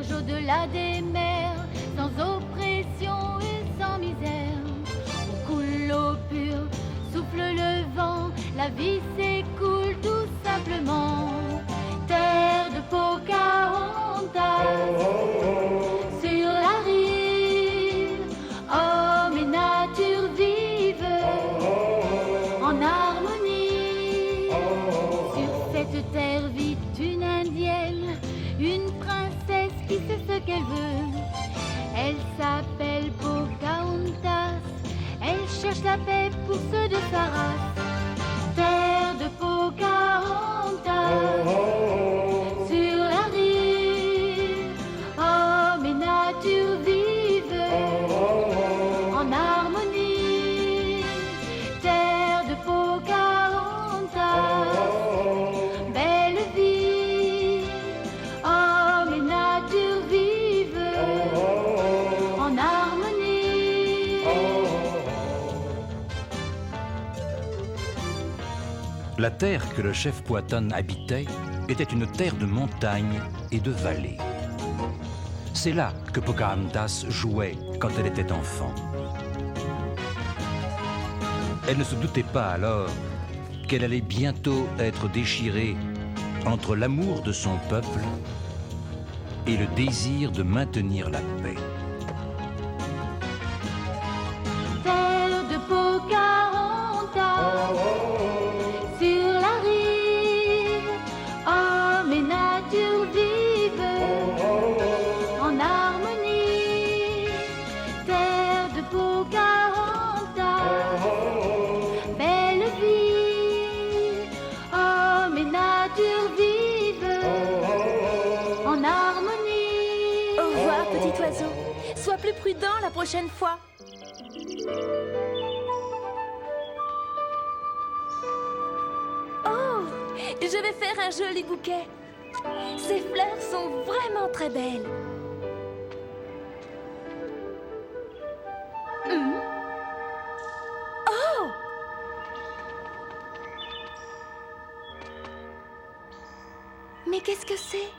berge au-delà des mers, sans oppression et sans misère. Où coule l'eau pure, souffle le vent, la vie s'écoule tout simplement. Terre de Pocahontas, sur la rive, hommes et nature vivent en harmonie. Sur cette terre vit une indienne, une princesse qui sait ce qu'elle veut. Elle s'appelle Pocahontas, elle cherche la paix pour ceux de sa race. Terre de Pocahontas, sur la rive, hommes et nature vivent en harmonie. Terre de Pocahontas, belle vie, hommes et nature vivent en harmonie. La terre que le chef Powhatan habitait était une terre de montagnes et de vallées. C'est là que Pocahontas jouait quand elle était enfant. Elle ne se doutait pas alors qu'elle allait bientôt être déchirée entre l'amour de son peuple et le désir de maintenir la paix. Terre de Pocahontas, sur la rive, hommes et nature vivent en harmonie. Terre de Pocahontas, belle vie, hommes et nature vivent en harmonie. Au revoir, petit oiseau. Sois plus prudent la prochaine fois. Oh, je vais faire un joli bouquet. Ces fleurs sont vraiment très belles. Oh! Mais qu'est-ce que c'est?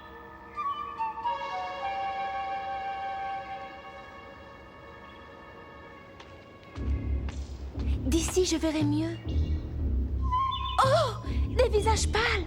D'ici, je verrai mieux. Oh! Des visages pâles!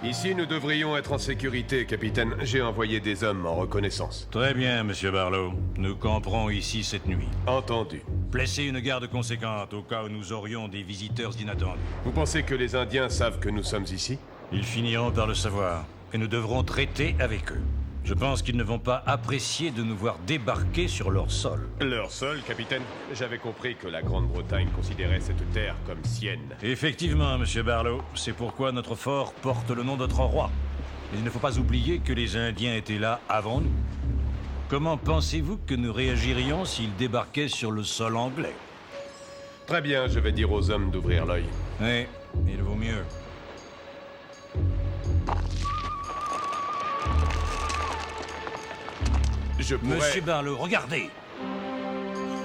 Ici, nous devrions être en sécurité, capitaine. J'ai envoyé des hommes en reconnaissance. Très bien, monsieur Barlow. Nous camperons ici cette nuit. Entendu. Placez une garde conséquente au cas où nous aurions des visiteurs inattendus. Vous pensez que les Indiens savent que nous sommes ici? Ils finiront par le savoir, et nous devrons traiter avec eux. Je pense qu'ils ne vont pas apprécier de nous voir débarquer sur leur sol. Leur sol, capitaine? J'avais compris que la Grande-Bretagne considérait cette terre comme sienne. Effectivement, monsieur Barlow. C'est pourquoi notre fort porte le nom de notre roi. Mais il ne faut pas oublier que les Indiens étaient là avant nous. Comment pensez-vous que nous réagirions s'ils débarquaient sur le sol anglais? Très bien, je vais dire aux hommes d'ouvrir l'œil. Oui, il vaut mieux. Je pourrais... Monsieur Barlow, regardez!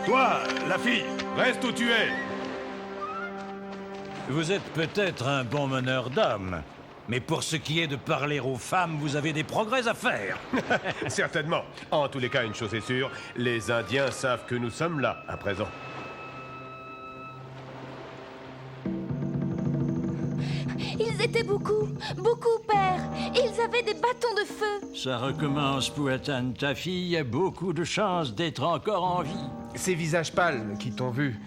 Toi, la fille, reste où tu es! Vous êtes peut-être un bon meneur d'hommes, mais pour ce qui est de parler aux femmes, vous avez des progrès à faire. Certainement. En tous les cas, une chose est sûre, les Indiens savent que nous sommes là, à présent. Ils étaient beaucoup, père. Ils avaient des bâtons de feu. Ça recommence, Powhatan. Ta fille a beaucoup de chance d'être encore en vie. Ces visages pâles qui t'ont vu,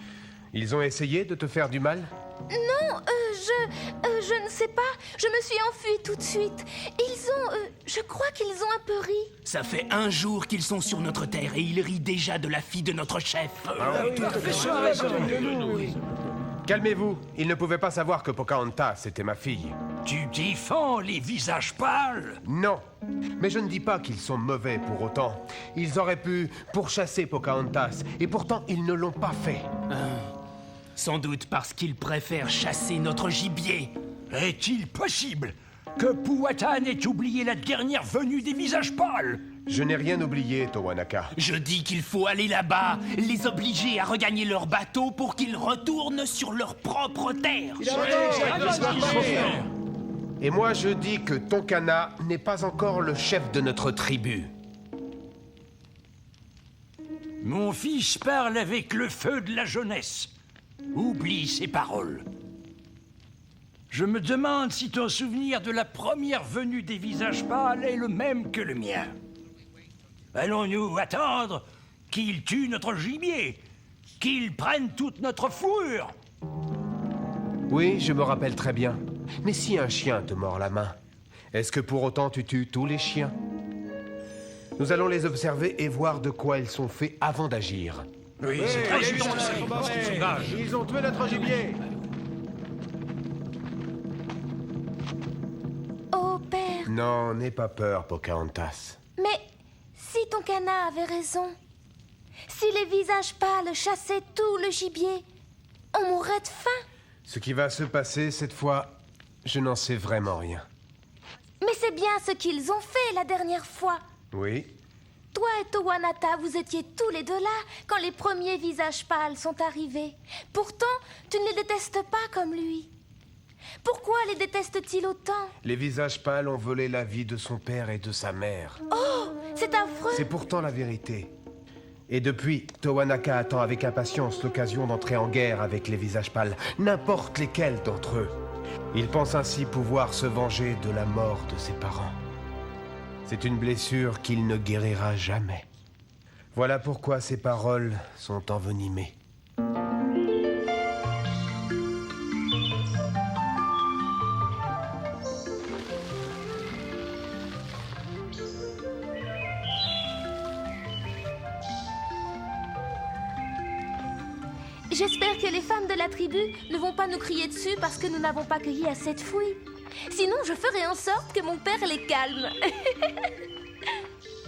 ils ont essayé de te faire du mal? Non, je ne sais pas. Je me suis enfuie tout de suite. Je crois qu'ils ont un peu ri. Ça fait un jour qu'ils sont sur notre terre et ils rient déjà de la fille de notre chef. Calmez-vous, ils ne pouvaient pas savoir que Pocahontas était ma fille. Tu défends les visages pâles? Non, mais je ne dis pas qu'ils sont mauvais pour autant. Ils auraient pu pourchasser Pocahontas, et pourtant ils ne l'ont pas fait. Sans doute parce qu'ils préfèrent chasser notre gibier. Est-il possible que Powhatan ait oublié la dernière venue des visages pâles? Je n'ai rien oublié, Towanaka. Je dis qu'il faut aller là-bas, les obliger à regagner leur bateau pour qu'ils retournent sur leur propre terre. Et moi, je dis que Tonkana n'est pas encore le chef de notre tribu. Mon fils parle avec le feu de la jeunesse. Oublie ses paroles. Je me demande si ton souvenir de la première venue des visages pâles est le même que le mien. Allons-nous attendre qu'ils tuent notre gibier, qu'ils prennent toute notre fourrure? Oui, je me rappelle très bien. Mais si un chien te mord la main, est-ce que pour autant tu tues tous les chiens? Nous allons les observer et voir de quoi ils sont faits avant d'agir. Oui, c'est très juste. Ils ont tué notre gibier. Oh, père. Non, n'aie pas peur, Pocahontas. Mais si Tonkana avait raison, si les visages pâles chassaient tout le gibier, on mourrait de faim. Ce qui va se passer cette fois, je n'en sais vraiment rien. Mais c'est bien ce qu'ils ont fait la dernière fois. Oui. Toi et Towanata, vous étiez tous les deux là quand les premiers visages pâles sont arrivés. Pourtant, tu ne les détestes pas comme lui. Pourquoi les déteste-t-il autant? Les visages pâles ont volé la vie de son père et de sa mère. Oh, c'est affreux. C'est pourtant la vérité. Et depuis, Towanaka attend avec impatience l'occasion d'entrer en guerre avec les visages pâles, n'importe lesquels d'entre eux. Il pense ainsi pouvoir se venger de la mort de ses parents. C'est une blessure qu'il ne guérira jamais. Voilà pourquoi ses paroles sont envenimées. J'espère que les femmes de la tribu ne vont pas nous crier dessus parce que nous n'avons pas cueilli assez de fruits. Sinon, je ferai en sorte que mon père les calme.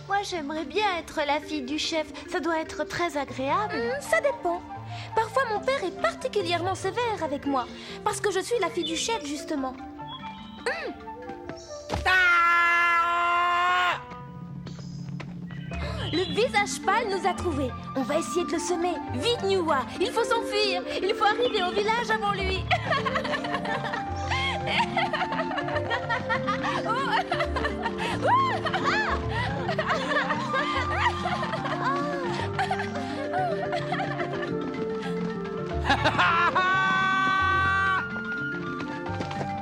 Moi, j'aimerais bien être la fille du chef. Ça doit être très agréable. Ça dépend. Parfois, mon père est particulièrement sévère avec moi parce que je suis la fille du chef, justement. Le visage pâle nous a trouvés. On va essayer de le semer. Vite, Niwa, il faut s'enfuir. Il faut arriver au village avant lui.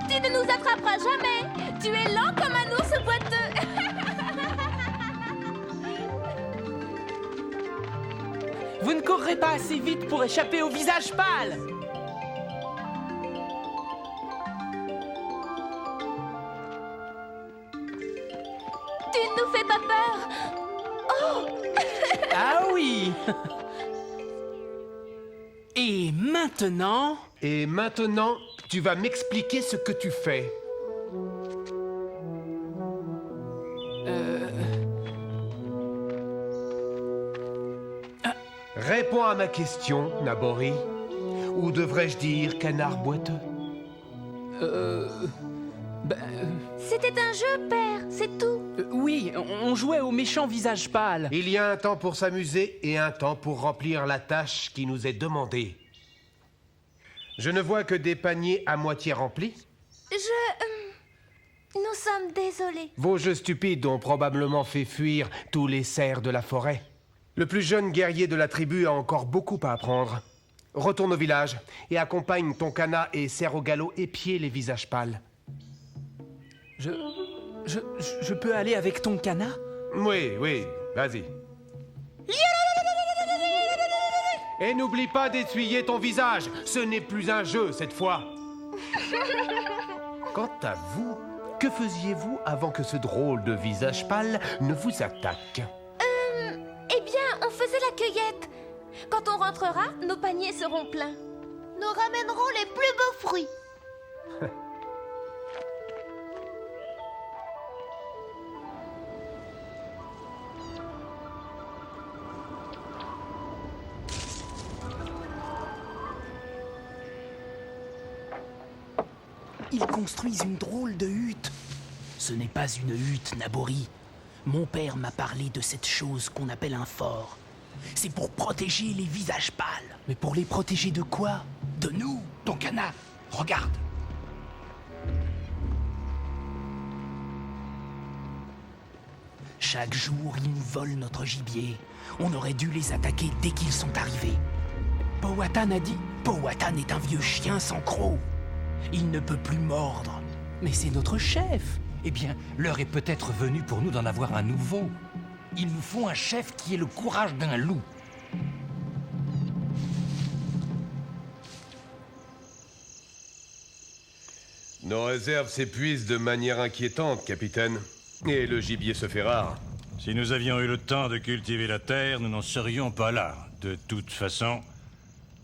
Tu ne nous attraperas jamais. Tu es lent comme un ours boiteux. Vous ne courrez pas assez vite pour échapper au visage pâle. Tu ne nous fais pas peur. Oh. Ah oui. Et maintenant... Et maintenant, tu vas m'expliquer ce que tu fais. Réponds à ma question, Nabori. Ou devrais-je dire canard boiteux? C'était un jeu, père, c'est tout. Oui, on jouait au méchant visage pâle. Il y a un temps pour s'amuser et un temps pour remplir la tâche qui nous est demandée. Je ne vois que des paniers à moitié remplis. Nous sommes désolés. Vos jeux stupides ont probablement fait fuir tous les cerfs de la forêt. Le plus jeune guerrier de la tribu a encore beaucoup à apprendre. Retourne au village et accompagne Tonkana et serre au galop épier les visages pâles. Je peux aller avec Tonkana? Oui, vas-y. Et n'oublie pas d'essuyer ton visage. Ce n'est plus un jeu cette fois. Quant à vous, que faisiez-vous avant que ce drôle de visage pâle ne vous attaque? Eh bien, on faisait la cueillette. Quand on rentrera, nos paniers seront pleins. Nous ramènerons les plus beaux fruits. Ils construisent une drôle de hutte. Ce n'est pas une hutte, Nabori. Mon père m'a parlé de cette chose qu'on appelle un fort. C'est pour protéger les visages pâles. Mais pour les protéger de quoi? De nous, Tonkana. Regarde. Chaque jour, ils nous volent notre gibier. On aurait dû les attaquer dès qu'ils sont arrivés. Powhatan a dit, Powhatan est un vieux chien sans croc. Il ne peut plus mordre. Mais c'est notre chef. Eh bien, l'heure est peut-être venue pour nous d'en avoir un nouveau. Il nous faut un chef qui ait le courage d'un loup. Nos réserves s'épuisent de manière inquiétante, capitaine. Et le gibier se fait rare. Si nous avions eu le temps de cultiver la terre, nous n'en serions pas là. De toute façon,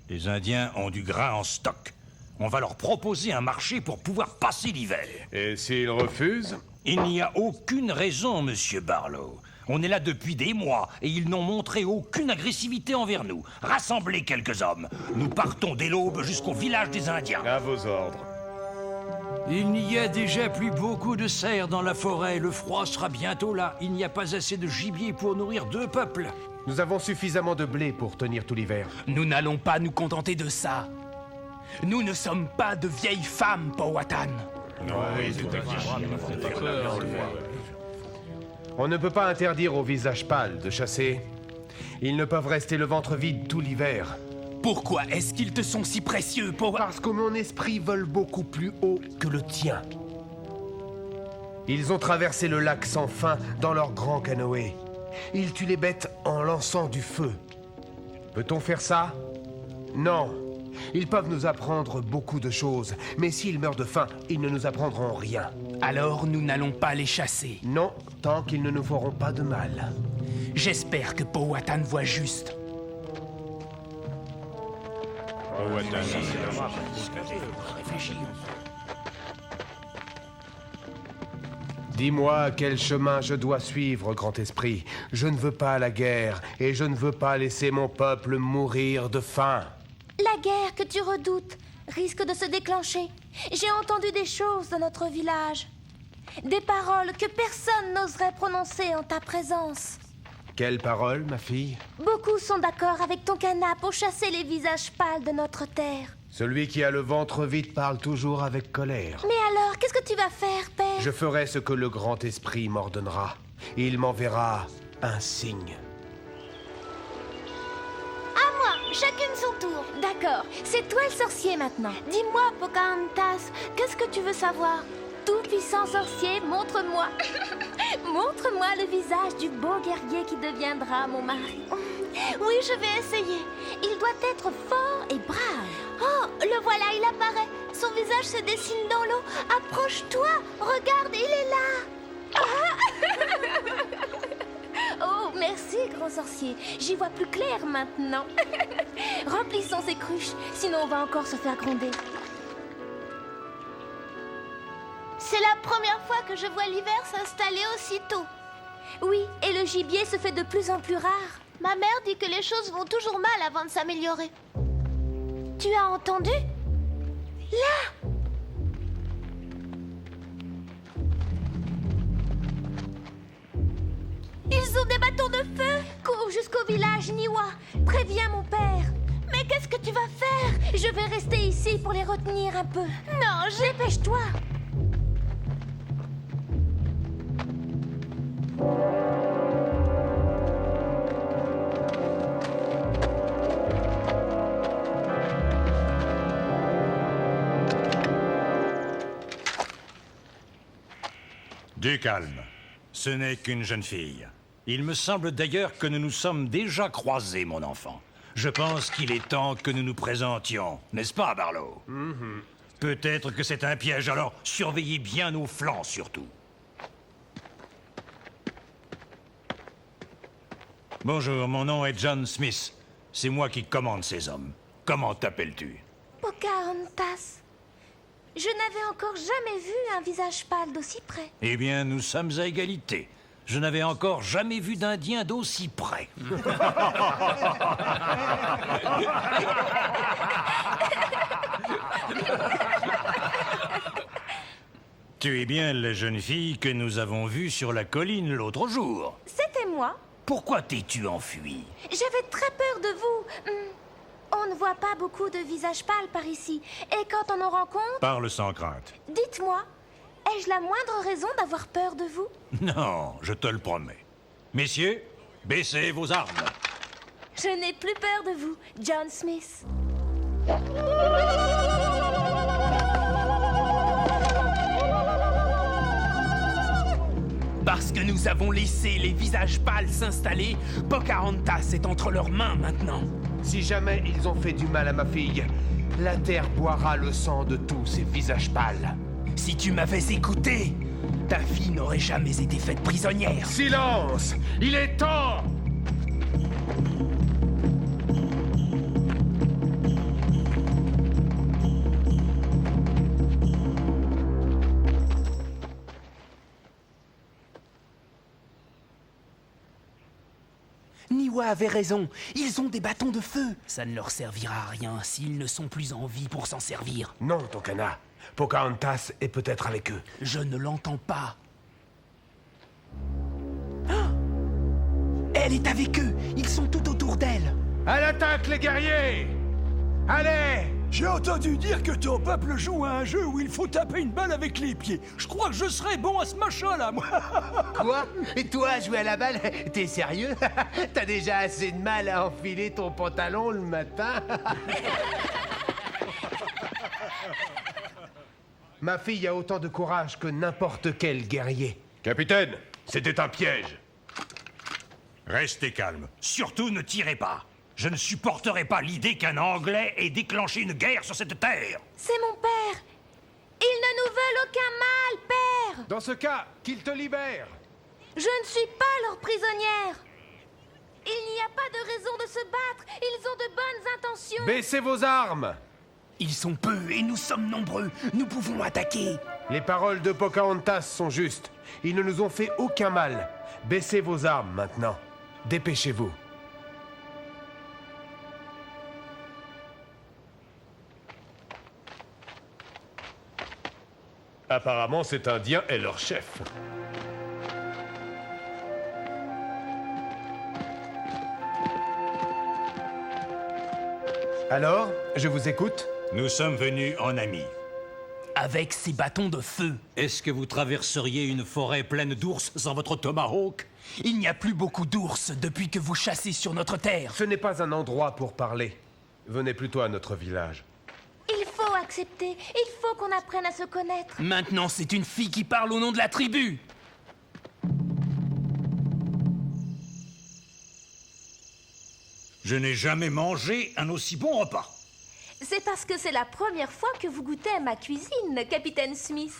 les Indiens ont du grain en stock. On va leur proposer un marché pour pouvoir passer l'hiver. Et s'ils refusent? Il n'y a aucune raison, Monsieur Barlow. On est là depuis des mois et ils n'ont montré aucune agressivité envers nous. Rassemblez quelques hommes. Nous partons dès l'aube jusqu'au village des Indiens. À vos ordres. Il n'y a déjà plus beaucoup de cerfs dans la forêt. Le froid sera bientôt là. Il n'y a pas assez de gibier pour nourrir 2 peuples. Nous avons suffisamment de blé pour tenir tout l'hiver. Nous n'allons pas nous contenter de ça. Nous ne sommes pas de vieilles femmes, Powhatan. On ne peut pas interdire aux visages pâles de chasser. Ils ne peuvent rester le ventre vide tout l'hiver. Pourquoi est-ce qu'ils te sont si précieux, Powhatan? Parce que mon esprit vole beaucoup plus haut que le tien. Ils ont traversé le lac sans fin dans leur grand canoë. Ils tuent les bêtes en lançant du feu. Peut-on faire ça? Non. Ils peuvent nous apprendre beaucoup de choses, mais s'ils meurent de faim, ils ne nous apprendront rien. Alors nous n'allons pas les chasser. Non, tant qu'ils ne nous feront pas de mal. J'espère que Powhatan voit juste. Dis-moi quel chemin je dois suivre, grand esprit. Je ne veux pas la guerre, et je ne veux pas laisser mon peuple mourir de faim. La guerre que tu redoutes risque de se déclencher. J'ai entendu des choses dans notre village. Des paroles que personne n'oserait prononcer en ta présence. Quelle parole, ma fille? Beaucoup sont d'accord avec Tonkana pour chasser les visages pâles de notre terre. Celui qui a le ventre vide parle toujours avec colère. Mais alors, qu'est-ce que tu vas faire, père? Je ferai ce que le grand esprit m'ordonnera. Il m'enverra un signe. À moi, chacune son tour. D'accord, c'est toi le sorcier maintenant. Dis-moi, Pocahontas, qu'est-ce que tu veux savoir? Tout-puissant sorcier, montre-moi. Montre-moi le visage du beau guerrier qui deviendra mon mari. Oui, je vais essayer. Il doit être fort et brave. Oh, le voilà, il apparaît. Son visage se dessine dans l'eau. Approche-toi, regarde, il est là. Oh, merci, grand sorcier. J'y vois plus clair maintenant. Remplissons ces cruches, sinon on va encore se faire gronder. C'est la première fois que je vois l'hiver s'installer aussitôt. Oui, et le gibier se fait de plus en plus rare. Ma mère dit que les choses vont toujours mal avant de s'améliorer. Tu as entendu? Là! Ils ont des bâtons de feu! Cours jusqu'au village Niwa. Préviens mon père. Mais qu'est-ce que tu vas faire? Je vais rester ici pour les retenir un peu. Non, dépêche-toi! Du calme. Ce n'est qu'une jeune fille. Il me semble d'ailleurs que nous nous sommes déjà croisés, mon enfant. Je pense qu'il est temps que nous nous présentions, n'est-ce pas, Barlow? Peut-être que c'est un piège, alors surveillez bien nos flancs, surtout. Bonjour, mon nom est John Smith. C'est moi qui commande ces hommes. Comment t'appelles-tu? Pocahontas. Je n'avais encore jamais vu un visage pâle d'aussi près. Eh bien, nous sommes à égalité. Je n'avais encore jamais vu d'Indien d'aussi près. Tu es bien la jeune fille que nous avons vue sur la colline l'autre jour. C'était moi. Pourquoi t'es-tu enfuie? J'avais très peur de vous. On ne voit pas beaucoup de visages pâles par ici. Et quand on en rencontre, Parle sans crainte. dites-moi, ai-je la moindre raison d'avoir peur de vous? Non, je te le promets. Messieurs, baissez vos armes. Je n'ai plus peur de vous, John Smith. Parce que nous avons laissé les visages pâles s'installer, Pocahontas est entre leurs mains maintenant. Si jamais ils ont fait du mal à ma fille, la terre boira le sang de tous ces visages pâles. Si tu m'avais écouté, ta fille n'aurait jamais été faite prisonnière. Silence! Il est temps! Niwa avait raison, ils ont des bâtons de feu. Ça ne leur servira à rien s'ils ne sont plus en vie pour s'en servir. Non, Tonkana. Pocahontas est peut-être avec eux. Je ne l'entends pas. Ah! Elle est avec eux, ils sont tout autour d'elle. À l'attaque, les guerriers! Allez! J'ai entendu dire que ton peuple joue à un jeu où il faut taper une balle avec les pieds. Je crois que je serais bon à ce machin-là, moi. Quoi? Et toi, jouer à la balle? T'es sérieux? T'as déjà assez de mal à enfiler ton pantalon le matin? Ma fille a autant de courage que n'importe quel guerrier. Capitaine, c'était un piège. Restez calme. Surtout ne tirez pas. Je ne supporterai pas l'idée qu'un Anglais ait déclenché une guerre sur cette terre. C'est mon père. Ils ne nous veulent aucun mal, père. Dans ce cas, qu'ils te libèrent. Je ne suis pas leur prisonnière. Il n'y a pas de raison de se battre. Ils ont de bonnes intentions. Baissez vos armes! Ils sont peu et nous sommes nombreux. Nous pouvons attaquer. Les paroles de Pocahontas sont justes. Ils ne nous ont fait aucun mal. Baissez vos armes maintenant. Dépêchez-vous. Apparemment, cet Indien est leur chef. Alors, je vous écoute? Nous sommes venus en amis. Avec ces bâtons de feu. Est-ce que vous traverseriez une forêt pleine d'ours sans votre tomahawk? Il n'y a plus beaucoup d'ours depuis que vous chassez sur notre terre. Ce n'est pas un endroit pour parler. Venez plutôt à notre village. Il faut accepter. Il faut qu'on apprenne à se connaître. Maintenant, c'est une fille qui parle au nom de la tribu. Je n'ai jamais mangé un aussi bon repas. C'est parce que c'est la première fois que vous goûtez à ma cuisine, Capitaine Smith.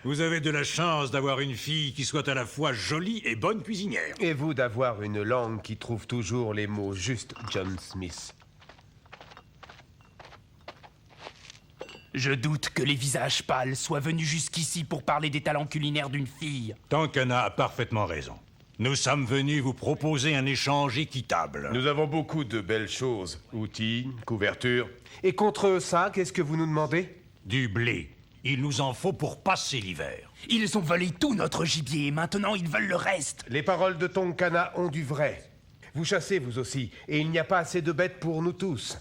Vous avez de la chance d'avoir une fille qui soit à la fois jolie et bonne cuisinière. Et vous d'avoir une langue qui trouve toujours les mots justes, John Smith. Je doute que les visages pâles soient venus jusqu'ici pour parler des talents culinaires d'une fille. Tonkana a parfaitement raison. Nous sommes venus vous proposer un échange équitable. Nous avons beaucoup de belles choses. Outils, couvertures. Et contre ça, qu'est-ce que vous nous demandez? Du blé. Il nous en faut pour passer l'hiver. Ils ont volé tout notre gibier et maintenant ils veulent le reste. Les paroles de Tonkana ont du vrai. Vous chassez, vous aussi, et il n'y a pas assez de bêtes pour nous tous.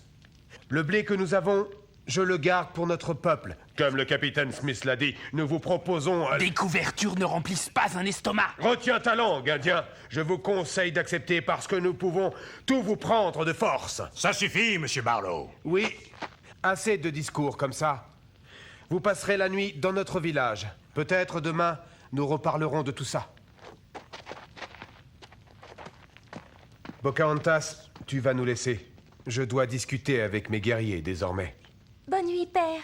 Le blé que nous avons, je le garde pour notre peuple. Comme le capitaine Smith l'a dit, nous vous proposons... Des couvertures ne remplissent pas un estomac. Retiens ta langue, Indien. Je vous conseille d'accepter parce que nous pouvons tout vous prendre de force. Ça suffit, Monsieur Barlow. Oui, assez de discours comme ça. Vous passerez la nuit dans notre village. Peut-être demain, nous reparlerons de tout ça. Pocahontas, tu vas nous laisser. Je dois discuter avec mes guerriers désormais. Bonne nuit, père.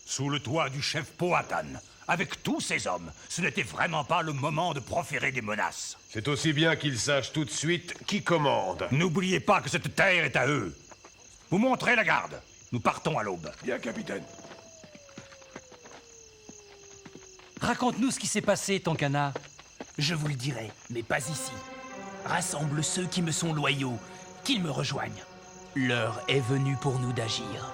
Sous le toit du chef Powhatan, avec tous ces hommes, ce n'était vraiment pas le moment de proférer des menaces. C'est aussi bien qu'ils sachent tout de suite qui commande. N'oubliez pas que cette terre est à eux. Vous montrez la garde. Nous partons à l'aube. Bien, capitaine. Raconte-nous ce qui s'est passé, Tonkana. Je vous le dirai, mais pas ici. Rassemble ceux qui me sont loyaux, qu'ils me rejoignent. L'heure est venue pour nous d'agir.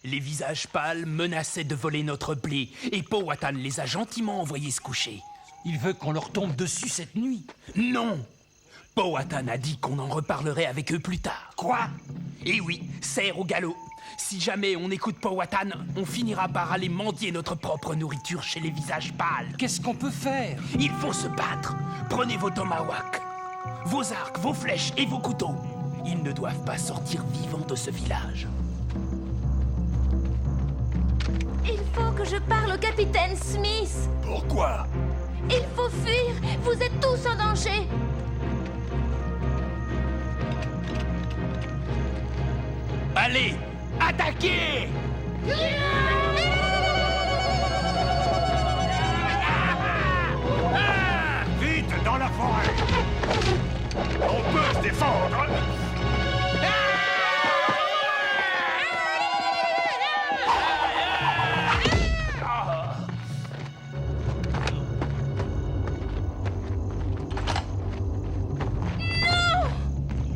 Les visages pâles menaçaient de voler notre blé, et Powhatan les a gentiment envoyés se coucher. Il veut qu'on leur tombe dessus cette nuit. Non! Powhatan a dit qu'on en reparlerait avec eux plus tard. Quoi? Et oui, serre au galop. Si jamais on écoute Powhatan, on finira par aller mendier notre propre nourriture chez les visages pâles. Qu'est-ce qu'on peut faire? Il faut se battre. Prenez vos tomahawks, vos arcs, vos flèches et vos couteaux. Ils ne doivent pas sortir vivants de ce village. Il faut que je parle au capitaine Smith. Pourquoi? Il faut fuir. Vous êtes tous en danger. Allez, attaquez! Vite, dans la forêt! On peut se défendre!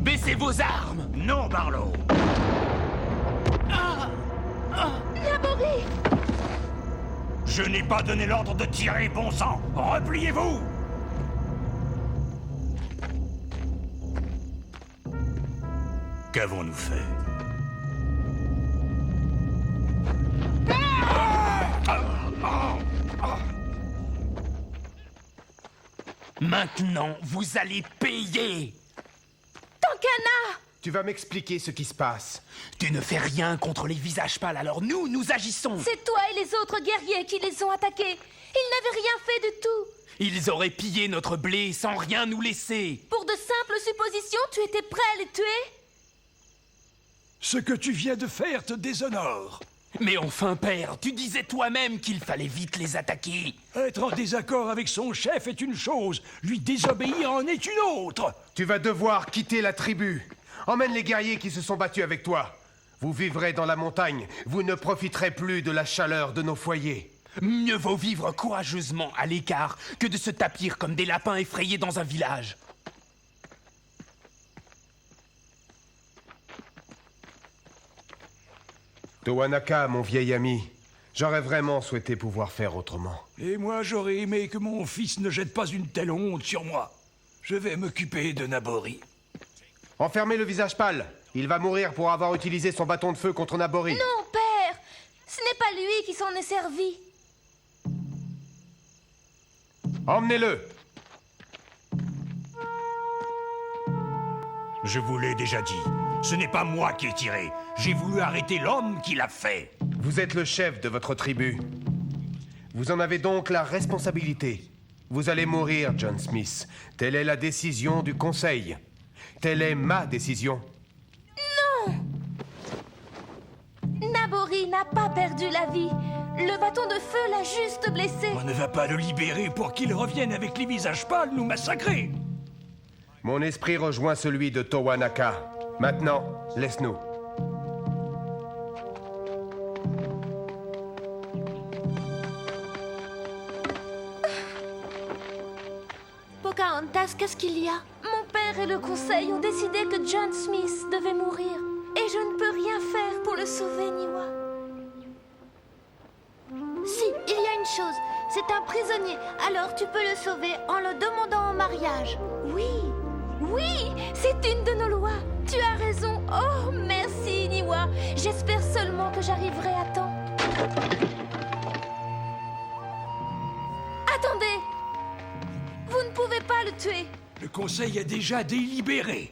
Baissez vos armes! Non, Barlow! Naboris! Je n'ai pas donné l'ordre de tirer, bon sang! Repliez-vous! Qu'avons-nous fait? Maintenant, vous allez payer! Tankana! Tu vas m'expliquer ce qui se passe. Tu ne fais rien contre les visages pâles, alors nous agissons! C'est toi et les autres guerriers qui les ont attaqués. Ils n'avaient rien fait du tout. Ils auraient pillé notre blé sans rien nous laisser! Pour de simples suppositions, tu étais prêt à les tuer? Ce que tu viens de faire te déshonore. Mais enfin, père, tu disais toi-même qu'il fallait vite les attaquer! Être en désaccord avec son chef est une chose, lui désobéir en est une autre. Tu vas devoir quitter la tribu. Emmène les guerriers qui se sont battus avec toi. Vous vivrez dans la montagne. Vous ne profiterez plus de la chaleur de nos foyers. Mieux vaut vivre courageusement à l'écart que de se tapir comme des lapins effrayés dans un village. Towanaka, mon vieil ami, j'aurais vraiment souhaité pouvoir faire autrement. Et moi, j'aurais aimé que mon fils ne jette pas une telle honte sur moi. Je vais m'occuper de Nabori. Enfermez le visage pâle. Il va mourir pour avoir utilisé son bâton de feu contre Nabori. Non, père! Ce n'est pas lui qui s'en est servi. Emmenez-le. Je vous l'ai déjà dit. Ce n'est pas moi qui ai tiré. J'ai voulu arrêter l'homme qui l'a fait. Vous êtes le chef de votre tribu. Vous en avez donc la responsabilité. Vous allez mourir, John Smith. Telle est la décision du Conseil. Telle est ma décision. Nabori n'a pas perdu la vie. Le bâton de feu l'a juste blessé. On ne va pas le libérer pour qu'il revienne avec les visages pâles nous massacrer. Mon esprit rejoint celui de Towanaka. Maintenant, laisse-nous. Pocahontas, qu'est-ce qu'il y a? Mon père et le conseil ont décidé que John Smith devait mourir. Et je ne peux rien faire pour le sauver, Niwa. Si, il y a une chose. C'est un prisonnier. Alors tu peux le sauver en le demandant en mariage. Oui, oui, c'est une de nos lois. Tu as raison. Oh, merci, Niwa. J'espère seulement que j'arriverai à temps. Attendez. Vous ne pouvez pas le tuer. Le conseil a déjà délibéré.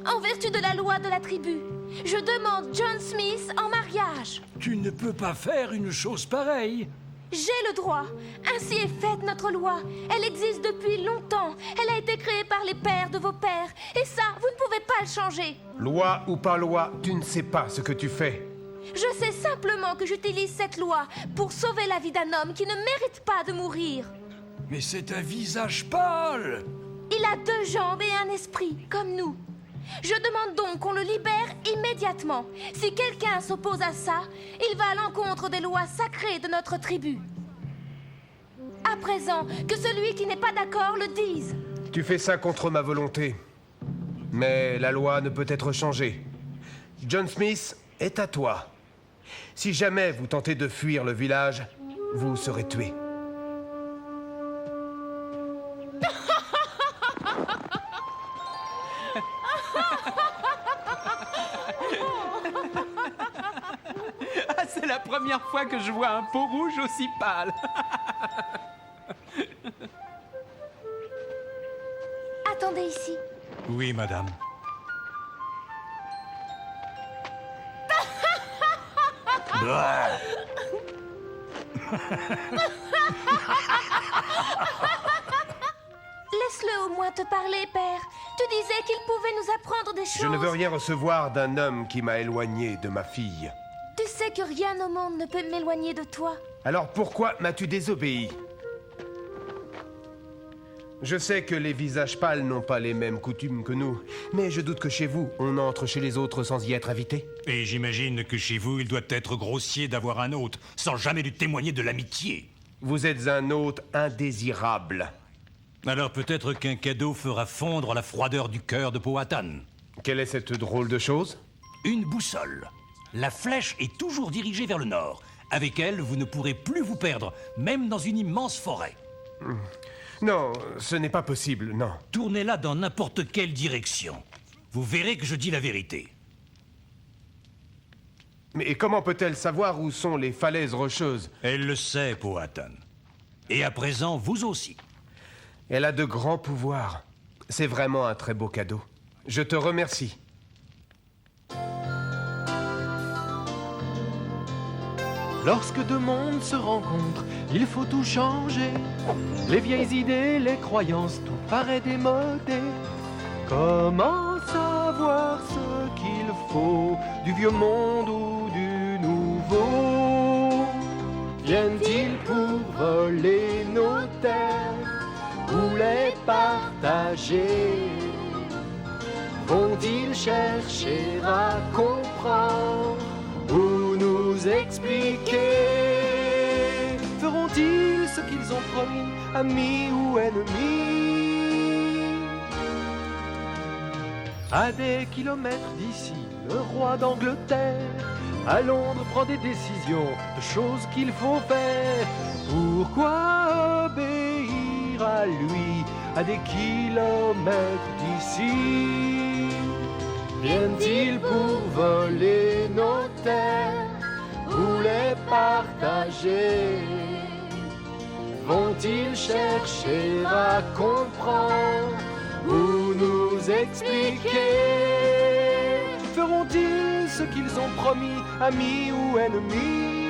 En vertu de la loi de la tribu, je demande John Smith en mariage. Tu ne peux pas faire une chose pareille. J'ai le droit. Ainsi est faite notre loi. Elle existe depuis longtemps. Elle a été créée par les pères de vos pères. Et ça, vous ne pouvez pas le changer. Loi ou pas loi, tu ne sais pas ce que tu fais. Je sais simplement que j'utilise cette loi pour sauver la vie d'un homme qui ne mérite pas de mourir. Mais c'est un visage pâle. Il a 2 jambes et un esprit, comme nous. Je demande donc qu'on le libère immédiatement. Si quelqu'un s'oppose à ça, il va à l'encontre des lois sacrées de notre tribu. À présent, que celui qui n'est pas d'accord le dise. Tu fais ça contre ma volonté. Mais la loi ne peut être changée. John Smith, est à toi. Si jamais vous tentez de fuir le village, vous serez tué. Ah, c'est la première fois que je vois un peau rouge aussi pâle. Attendez ici. Oui, madame. Laisse-le au moins te parler, père. Tu disais qu'il pouvait nous apprendre des choses. Je ne veux rien recevoir d'un homme qui m'a éloigné de ma fille. Tu sais que rien au monde ne peut m'éloigner de toi. Alors pourquoi m'as-tu désobéi? Je sais que les visages pâles n'ont pas les mêmes coutumes que nous, mais je doute que chez vous, on entre chez les autres sans y être invité. Et j'imagine que chez vous, il doit être grossier d'avoir un hôte, sans jamais lui témoigner de l'amitié. Vous êtes un hôte indésirable. Alors peut-être qu'un cadeau fera fondre la froideur du cœur de Powhatan. Quelle est cette drôle de chose? Une boussole. La flèche est toujours dirigée vers le nord. Avec elle, vous ne pourrez plus vous perdre, même dans une immense forêt. Non, ce n'est pas possible, non. Tournez-la dans n'importe quelle direction. Vous verrez que je dis la vérité. Mais comment peut-elle savoir où sont les falaises rocheuses? Elle le sait, Powhatan. Et à présent, vous aussi. Elle a de grands pouvoirs. C'est vraiment un très beau cadeau. Je te remercie. Lorsque deux mondes se rencontrent, il faut tout changer. Les vieilles idées, les croyances, tout paraît démodé. Comment savoir ce qu'il faut du vieux monde ou du nouveau? Viennent-ils pour voler nos terres ou les partager? Vont-ils chercher à comprendre ou nous expliquer? Feront-ils ce qu'ils ont promis, amis ou ennemis? À des kilomètres d'ici, le roi d'Angleterre à Londres prend des décisions de choses qu'il faut faire. Pourquoi obéir à lui à des kilomètres d'ici? Viennent-ils pour voler nos terres ou les partager? Vont-ils chercher à comprendre ou nous expliquer? Feront-ils ce qu'ils ont promis, amis ou ennemis?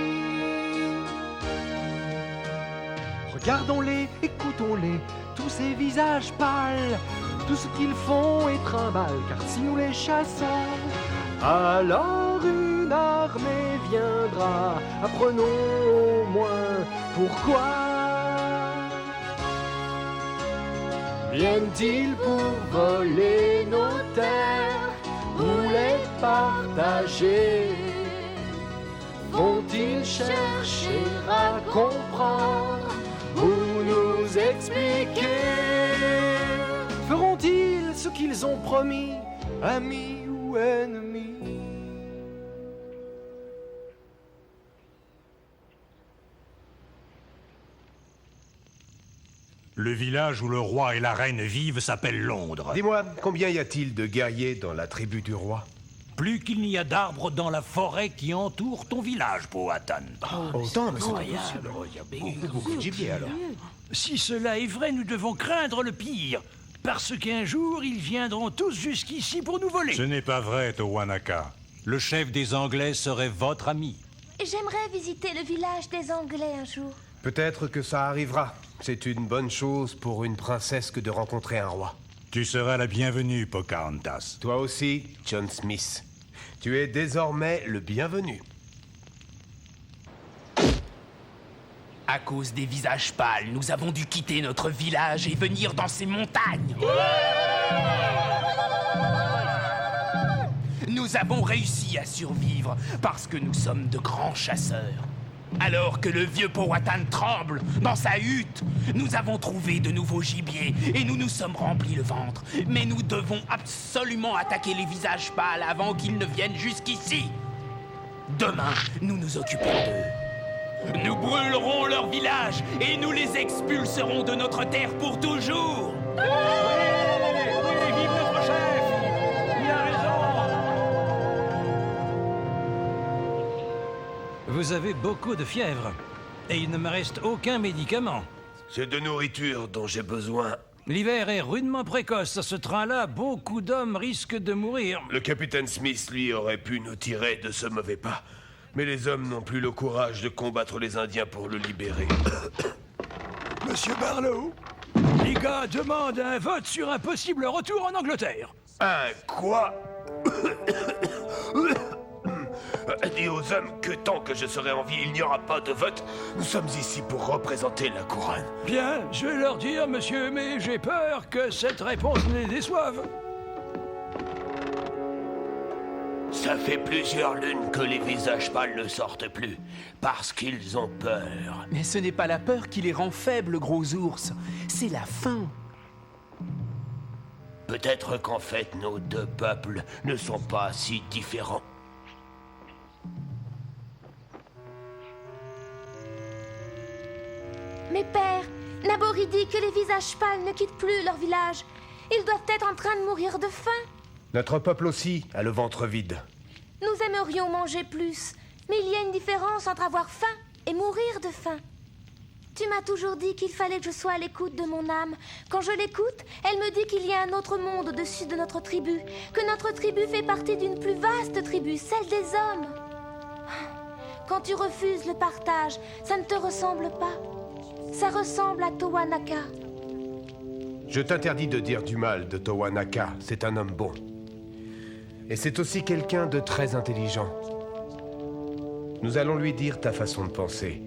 Regardons-les, écoutons-les, tous ces visages pâles, tout ce qu'ils font et trimballent, car si nous les chassons, alors une armée viendra. Apprenons au moins pourquoi. Viennent-ils pour voler nos terres ou les partager? Vont-ils chercher à comprendre ou nous expliquer? Feront-ils ce qu'ils ont promis, amis ou ennemis? Le village où le roi et la reine vivent s'appelle Londres. Dis-moi, combien y a-t-il de guerriers dans la tribu du roi? Plus qu'il n'y a d'arbres dans la forêt qui entoure ton village, Powhatan. Autant, mais c'est pas possible. Il y a beaucoup de gibier, alors. Si cela est vrai, nous devons craindre le pire. Parce qu'un jour, ils viendront tous jusqu'ici pour nous voler. Ce n'est pas vrai, Towanaka. Le chef des Anglais serait votre ami. J'aimerais visiter le village des Anglais un jour. Peut-être que ça arrivera. C'est une bonne chose pour une princesse que de rencontrer un roi. Tu seras la bienvenue, Pocahontas. Toi aussi, John Smith. Tu es désormais le bienvenu. À cause des visages pâles, nous avons dû quitter notre village et venir dans ces montagnes. Nous avons réussi à survivre parce que nous sommes de grands chasseurs. Alors que le vieux Powhatan tremble dans sa hutte, nous avons trouvé de nouveaux gibiers et nous nous sommes remplis le ventre. Mais nous devons absolument attaquer les visages pâles avant qu'ils ne viennent jusqu'ici. Demain, nous nous occuperons d'eux. Nous brûlerons leur village et nous les expulserons de notre terre pour toujours. Vive notre chef! Il a raison! Vous avez beaucoup de fièvre, et il ne me reste aucun médicament. C'est de nourriture dont j'ai besoin. L'hiver est rudement précoce. À ce train-là, beaucoup d'hommes risquent de mourir. Le capitaine Smith, lui, aurait pu nous tirer de ce mauvais pas. Mais les hommes n'ont plus le courage de combattre les Indiens pour le libérer. Monsieur Barlow, les gars demandent un vote sur un possible retour en Angleterre. Un quoi? Dis aux hommes que tant que je serai en vie, il n'y aura pas de vote. Nous sommes ici pour représenter la couronne. Bien, je vais leur dire, monsieur, mais j'ai peur que cette réponse les déçoive. Ça fait plusieurs lunes que les visages pâles ne sortent plus, parce qu'ils ont peur. Mais ce n'est pas la peur qui les rend faibles, gros ours. C'est la faim. Peut-être qu'en fait, nos deux peuples ne sont pas si différents. Mais père, Nabori dit que les visages pâles ne quittent plus leur village. Ils doivent être en train de mourir de faim. Notre peuple aussi a le ventre vide. Nous aimerions manger plus, mais il y a une différence entre avoir faim et mourir de faim. Tu m'as toujours dit qu'il fallait que je sois à l'écoute de mon âme. Quand je l'écoute, elle me dit qu'il y a un autre monde au-dessus de notre tribu, que notre tribu fait partie d'une plus vaste tribu, celle des hommes. Quand tu refuses le partage, ça ne te ressemble pas. Ça ressemble à Towanaka. Je t'interdis de dire du mal de Towanaka, c'est un homme bon. Et c'est aussi quelqu'un de très intelligent. Nous allons lui dire ta façon de penser,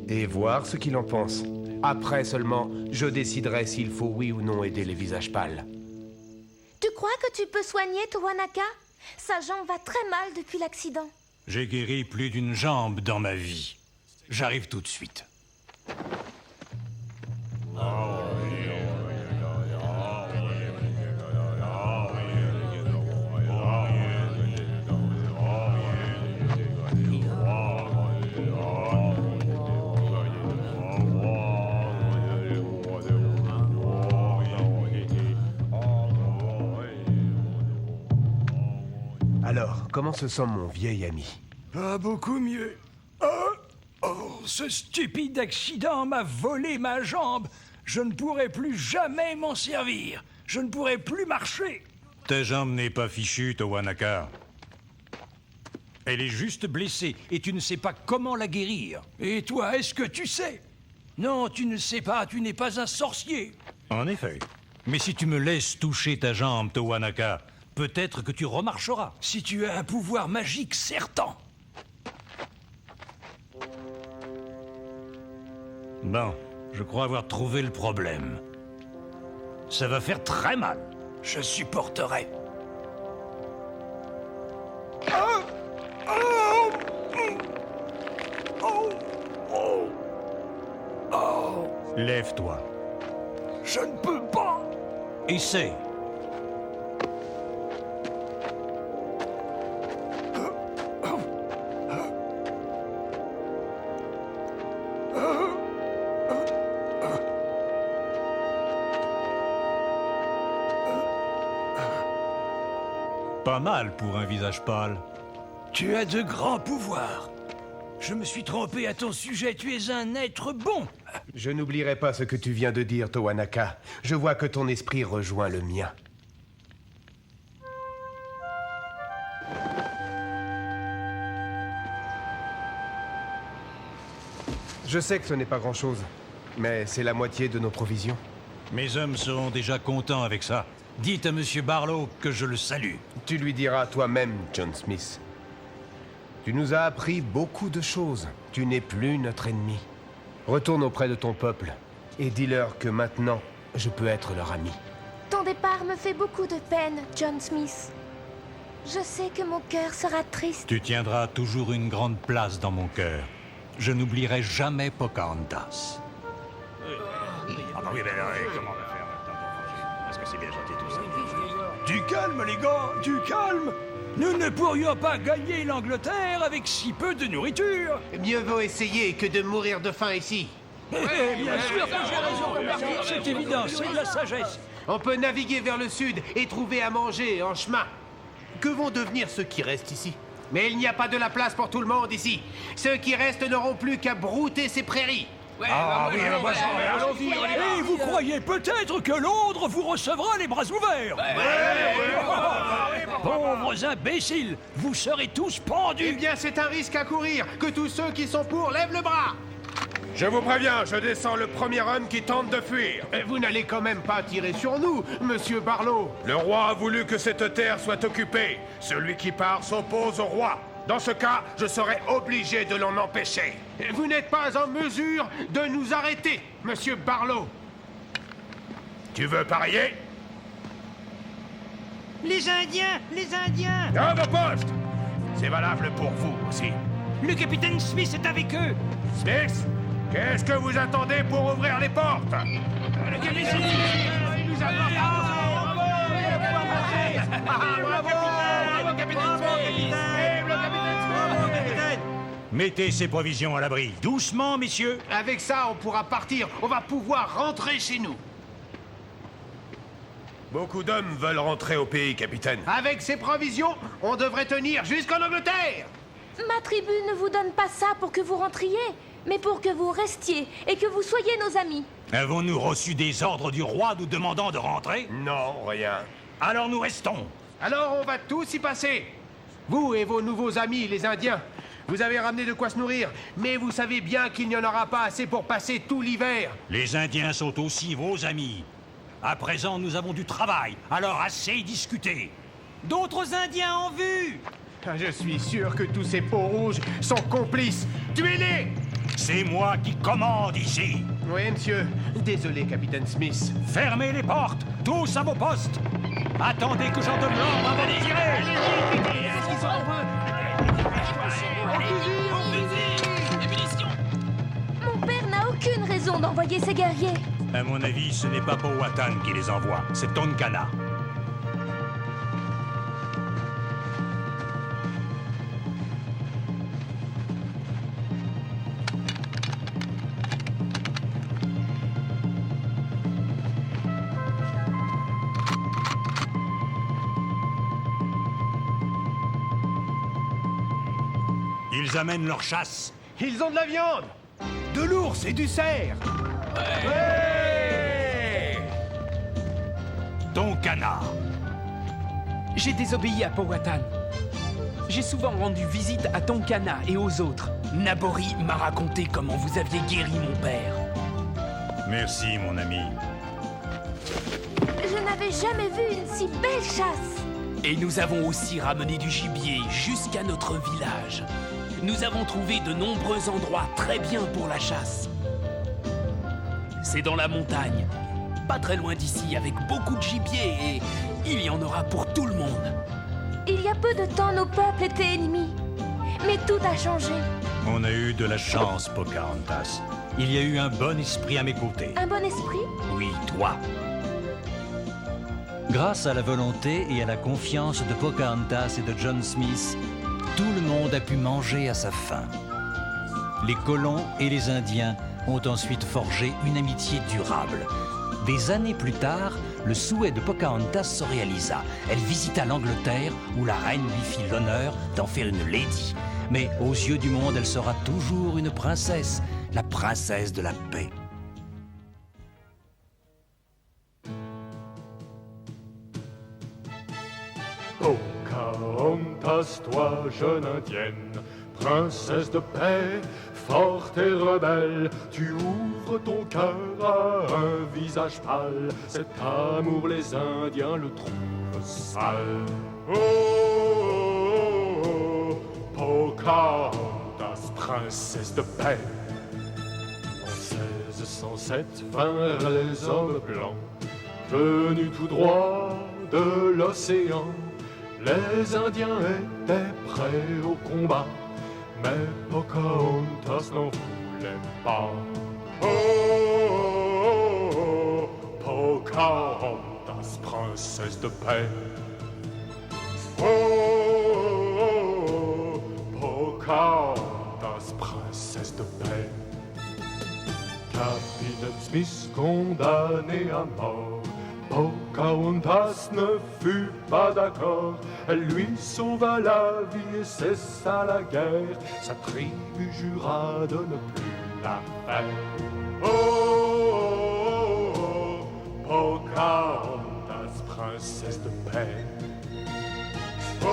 et voir ce qu'il en pense. Après seulement, je déciderai s'il faut oui ou non aider les visages pâles. Tu crois que tu peux soigner Towanaka? Sa jambe va très mal depuis l'accident. J'ai guéri plus d'une jambe dans ma vie. J'arrive tout de suite. Alors, comment se sent mon vieil ami? Ah, beaucoup mieux. Ce stupide accident m'a volé ma jambe. Je ne pourrai plus jamais m'en servir. Je ne pourrai plus marcher. Ta jambe n'est pas fichue, Towanaka. Elle est juste blessée et tu ne sais pas comment la guérir. Et toi, est-ce que tu sais? Non, tu ne sais pas, tu n'es pas un sorcier. En effet. Mais si tu me laisses toucher ta jambe, Towanaka, peut-être que tu remarcheras. Si tu as un pouvoir magique certain. Bon, je crois avoir trouvé le problème. Ça va faire très mal. Je supporterai. Lève-toi. Je ne peux pas. Essaie. Pas mal pour un visage pâle. Tu as de grands pouvoirs. Je me suis trompé à ton sujet, tu es un être bon. Je n'oublierai pas ce que tu viens de dire, Towanaka. Je vois que ton esprit rejoint le mien. Je sais que ce n'est pas grand-chose, mais c'est la moitié de nos provisions. Mes hommes seront déjà contents avec ça. Dites à Monsieur Barlow que je le salue. Tu lui diras toi-même, John Smith. Tu nous as appris beaucoup de choses. Tu n'es plus notre ennemi. Retourne auprès de ton peuple et dis-leur que maintenant, je peux être leur ami. Ton départ me fait beaucoup de peine, John Smith. Je sais que mon cœur sera triste. Tu tiendras toujours une grande place dans mon cœur. Je n'oublierai jamais Pocahontas. Ah oui, mais comment on va faire maintenant pour manger? Est-ce que c'est bien gentil tout ça? Du calme, les gars, du calme. Nous ne pourrions pas gagner l'Angleterre avec si peu de nourriture. Mieux vaut essayer que de mourir de faim ici. Bien sûr que j'ai raison. C'est évident, c'est de la sagesse. On peut naviguer vers le sud et trouver à manger en chemin. Que vont devenir ceux qui restent ici? Mais il n'y a pas de la place pour tout le monde ici. Ceux qui restent n'auront plus qu'à brouter ces prairies. Allons-y. Et vous croyez peut-être que Londres vous recevra les bras ouverts? Pauvres imbéciles, vous serez tous pendus. Eh bien, c'est un risque à courir. Que tous ceux qui sont pour lèvent le bras. Je vous préviens, je descends le premier homme qui tente de fuir. Vous n'allez quand même pas tirer sur nous, monsieur Barlow. Le roi a voulu que cette terre soit occupée. Celui qui part s'oppose au roi. Dans ce cas, je serai obligé de l'en empêcher. Vous n'êtes pas en mesure de nous arrêter, monsieur Barlow. Tu veux parier? Les Indiens! Les Indiens! À vos postes! C'est valable pour vous aussi. Le capitaine Smith est avec eux! Smith, qu'est-ce que vous attendez pour ouvrir les portes? Le capitaine Smith! Il nous Mettez ces provisions à l'abri. Doucement, messieurs. Avec ça, on pourra partir. On va pouvoir rentrer chez nous. Beaucoup d'hommes veulent rentrer au pays, capitaine. Avec ces provisions, on devrait tenir jusqu'en Angleterre. Ma tribu ne vous donne pas ça pour que vous rentriez, mais pour que vous restiez et que vous soyez nos amis. Avons-nous reçu des ordres du roi nous demandant de rentrer? Non, rien. Alors nous restons. Alors on va tous y passer. Vous et vos nouveaux amis, les Indiens. Vous avez ramené de quoi se nourrir, mais vous savez bien qu'il n'y en aura pas assez pour passer tout l'hiver. Les Indiens sont aussi vos amis. À présent, nous avons du travail, alors assez discuté. D'autres Indiens en vue! Je suis sûr que tous ces peaux rouges sont complices. Tuez-les! C'est moi qui commande ici. Oui, monsieur. Désolé, capitaine Smith. Fermez les portes, tous à vos postes. Attendez que j'en donne l'ordre avant de tirer. Est-ce qu'ils sont nombreux? Mon père n'a aucune raison d'envoyer ses guerriers. À mon avis, ce n'est pas Powhatan qui les envoie, c'est Tonkana. Ils amènent leur chasse. Ils ont de la viande, de l'ours et du cerf. Tonkana. J'ai désobéi à Powhatan. J'ai souvent rendu visite à Tonkana et aux autres. Nabori m'a raconté comment vous aviez guéri mon père. Merci, mon ami. Je n'avais jamais vu une si belle chasse. Et nous avons aussi ramené du gibier jusqu'à notre village. Nous avons trouvé de nombreux endroits très bien pour la chasse. C'est dans la montagne, pas très loin d'ici, avec beaucoup de gibier et il y en aura pour tout le monde. Il y a peu de temps, nos peuples étaient ennemis. Mais tout a changé. On a eu de la chance, Pocahontas. Il y a eu un bon esprit à mes côtés. Un bon esprit? Oui, toi. Grâce à la volonté et à la confiance de Pocahontas et de John Smith, tout le monde a pu manger à sa faim. Les colons et les Indiens ont ensuite forgé une amitié durable. Des années plus tard, le souhait de Pocahontas se réalisa. Elle visita l'Angleterre, où la reine lui fit l'honneur d'en faire une lady. Mais aux yeux du monde, elle sera toujours une princesse, la princesse de la paix. Pocahontas, toi, jeune indienne, princesse de paix, forte et rebelle, tu ouvres ton cœur à un visage pâle. Cet amour, les Indiens le trouvent sale. Oh, oh, oh, Pocahontas, princesse de paix. En 1607 vinrent les hommes blancs, venus tout droit de l'océan. Les Indiens étaient prêts au combat, mais Pocahontas n'en voulait pas. Oh, oh, oh, Pocahontas, princesse de paix. Oh, condamnée à mort. Pocahontas ne fut pas d'accord. Elle lui sauva la vie et cessa la guerre. Sa tribu jura de ne plus la faire. Oh, oh, oh, Pocahontas, princesse de paix. Oh,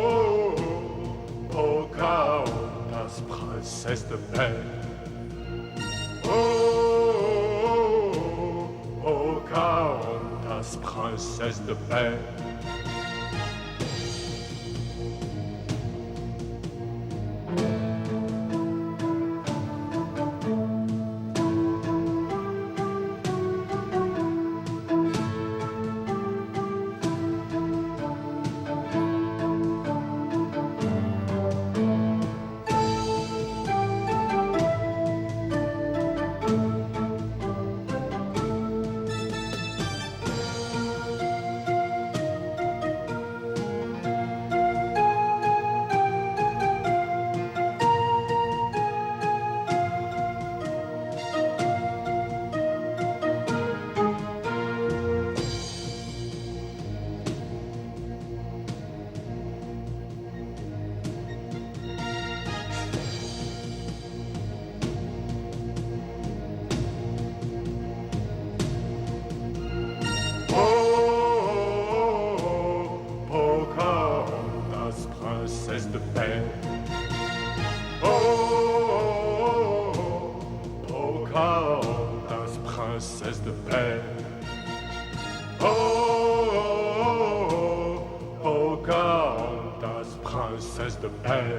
oh, oh, Pocahontas, princesse de paix. Oh, oh, oh, Pocahontas, princesse de paix. Princesse de paix. Oh, oh, oh, Pocahontas, princesse de paix. Oh, oh, oh, Pocahontas, princesse de paix.